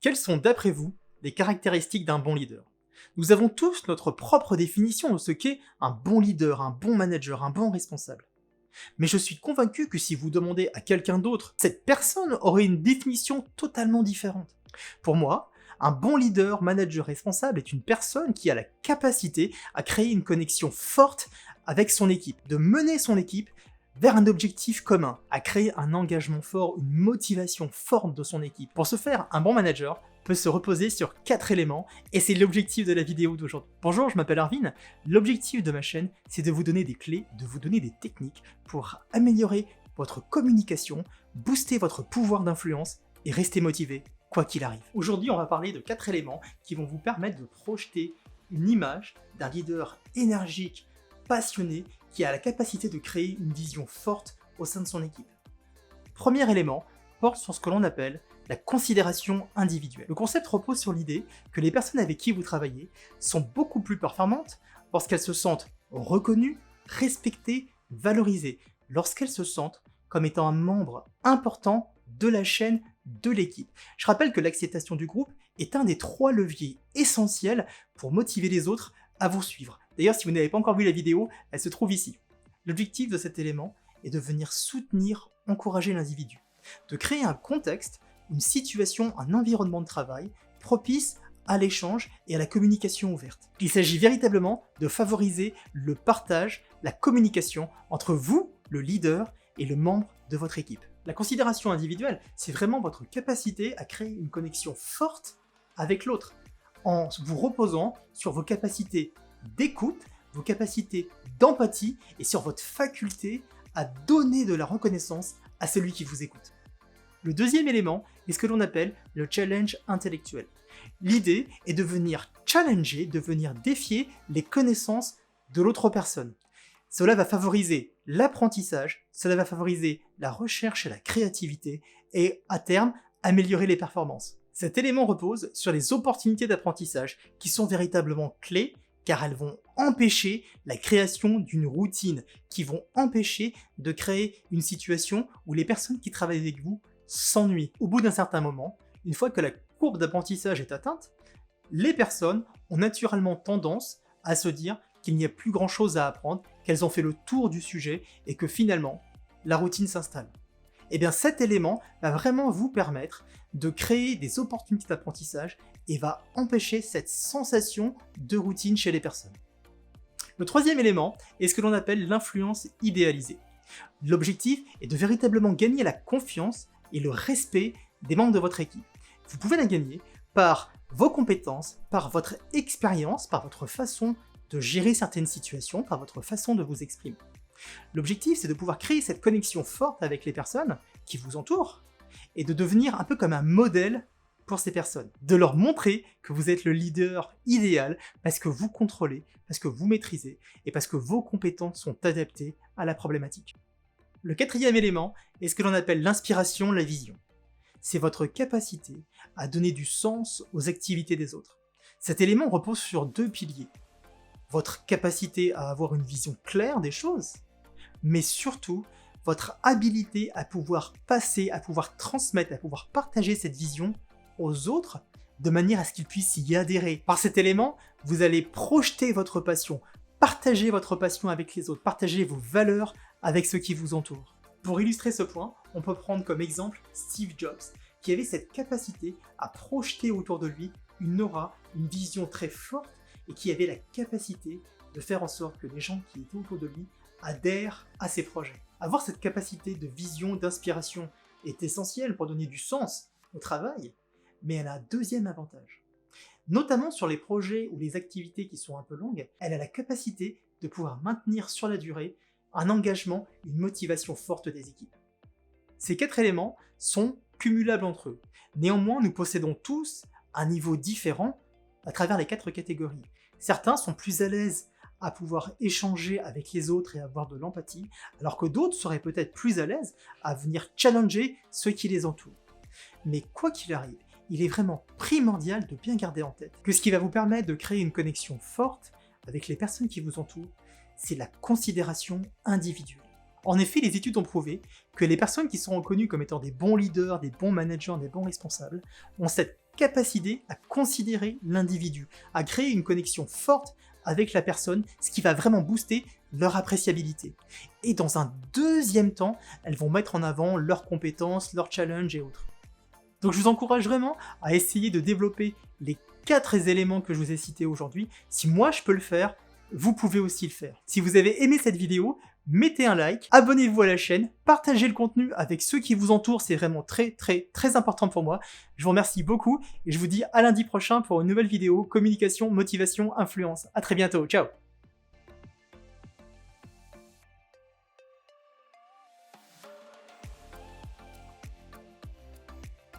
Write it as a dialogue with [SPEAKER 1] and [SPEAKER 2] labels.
[SPEAKER 1] Quelles sont d'après vous les caractéristiques d'un bon leader? Nous avons tous notre propre définition de ce qu'est un bon leader, un bon manager, un bon responsable. Mais je suis convaincu que si vous demandez à quelqu'un d'autre, cette personne aurait une définition totalement différente. Pour moi, un bon leader, manager, responsable est une personne qui a la capacité à créer une connexion forte avec son équipe, de mener son équipe vers un objectif commun, à créer un engagement fort, une motivation forte de son équipe. Pour ce faire, un bon manager peut se reposer sur 4 éléments, et c'est l'objectif de la vidéo d'aujourd'hui. Bonjour, je m'appelle Arvin. L'objectif de ma chaîne, c'est de vous donner des clés, de vous donner des techniques pour améliorer votre communication, booster votre pouvoir d'influence et rester motivé, quoi qu'il arrive. Aujourd'hui, on va parler de 4 éléments qui vont vous permettre de projeter une image d'un leader énergique, passionné, qui a la capacité de créer une vision forte au sein de son équipe. Premier élément porte sur ce que l'on appelle la considération individuelle. Le concept repose sur l'idée que les personnes avec qui vous travaillez sont beaucoup plus performantes lorsqu'elles se sentent reconnues, respectées, valorisées, lorsqu'elles se sentent comme étant un membre important de la chaîne de l'équipe. Je rappelle que l'acceptation du groupe est un des 3 leviers essentiels pour motiver les autres à vous suivre. D'ailleurs, si vous n'avez pas encore vu la vidéo, elle se trouve ici. L'objectif de cet élément est de venir soutenir, encourager l'individu, de créer un contexte, une situation, un environnement de travail propice à l'échange et à la communication ouverte. Il s'agit véritablement de favoriser le partage, la communication entre vous, le leader, et le membre de votre équipe. La considération individuelle, c'est vraiment votre capacité à créer une connexion forte avec l'autre, en vous reposant sur vos capacités d'écoute, vos capacités d'empathie et sur votre faculté à donner de la reconnaissance à celui qui vous écoute. Le deuxième élément est ce que l'on appelle le challenge intellectuel. L'idée est de venir challenger, de venir défier les connaissances de l'autre personne. Cela va favoriser l'apprentissage, cela va favoriser la recherche et la créativité et, à terme, améliorer les performances. Cet élément repose sur les opportunités d'apprentissage qui sont véritablement clés car elles vont empêcher la création d'une routine, qui vont empêcher de créer une situation où les personnes qui travaillent avec vous s'ennuient. Au bout d'un certain moment, une fois que la courbe d'apprentissage est atteinte, les personnes ont naturellement tendance à se dire qu'il n'y a plus grand chose à apprendre, qu'elles ont fait le tour du sujet et que finalement, la routine s'installe. Et bien cet élément va vraiment vous permettre de créer des opportunités d'apprentissage et va empêcher cette sensation de routine chez les personnes. Le troisième élément est ce que l'on appelle l'influence idéalisée. L'objectif est de véritablement gagner la confiance et le respect des membres de votre équipe. Vous pouvez la gagner par vos compétences, par votre expérience, par votre façon de gérer certaines situations, par votre façon de vous exprimer. L'objectif, c'est de pouvoir créer cette connexion forte avec les personnes qui vous entourent et de devenir un peu comme un modèle pour ces personnes. De leur montrer que vous êtes le leader idéal parce que vous contrôlez, parce que vous maîtrisez et parce que vos compétences sont adaptées à la problématique. Le quatrième élément est ce que l'on appelle l'inspiration, la vision. C'est votre capacité à donner du sens aux activités des autres. Cet élément repose sur 2 piliers. Votre capacité à avoir une vision claire des choses, mais surtout votre habilité à pouvoir passer, à pouvoir transmettre, à pouvoir partager cette vision aux autres de manière à ce qu'ils puissent y adhérer. Par cet élément, vous allez projeter votre passion, partager votre passion avec les autres, partager vos valeurs avec ceux qui vous entourent. Pour illustrer ce point, on peut prendre comme exemple Steve Jobs, qui avait cette capacité à projeter autour de lui une aura, une vision très forte et qui avait la capacité de faire en sorte que les gens qui étaient autour de lui adhèrent à ses projets. Avoir cette capacité de vision, d'inspiration est essentiel pour donner du sens au travail, mais elle a un deuxième avantage. Notamment sur les projets ou les activités qui sont un peu longues, elle a la capacité de pouvoir maintenir sur la durée un engagement, une motivation forte des équipes. Ces 4 éléments sont cumulables entre eux. Néanmoins, nous possédons tous un niveau différent à travers les 4 catégories. Certains sont plus à l'aise à pouvoir échanger avec les autres et avoir de l'empathie, alors que d'autres seraient peut-être plus à l'aise à venir challenger ceux qui les entourent. Mais quoi qu'il arrive, il est vraiment primordial de bien garder en tête que ce qui va vous permettre de créer une connexion forte avec les personnes qui vous entourent, c'est la considération individuelle. En effet, les études ont prouvé que les personnes qui sont reconnues comme étant des bons leaders, des bons managers, des bons responsables, ont cette capacité à considérer l'individu, à créer une connexion forte avec la personne, ce qui va vraiment booster leur appréciabilité. Et dans un deuxième temps, elles vont mettre en avant leurs compétences, leurs challenges et autres. Donc je vous encourage vraiment à essayer de développer les 4 éléments que je vous ai cités aujourd'hui. Si moi je peux le faire, vous pouvez aussi le faire. Si vous avez aimé cette vidéo, mettez un like, abonnez-vous à la chaîne, partagez le contenu avec ceux qui vous entourent, c'est vraiment très important pour moi. Je vous remercie beaucoup et je vous dis à lundi prochain pour une nouvelle vidéo communication, motivation, influence. À très bientôt, ciao.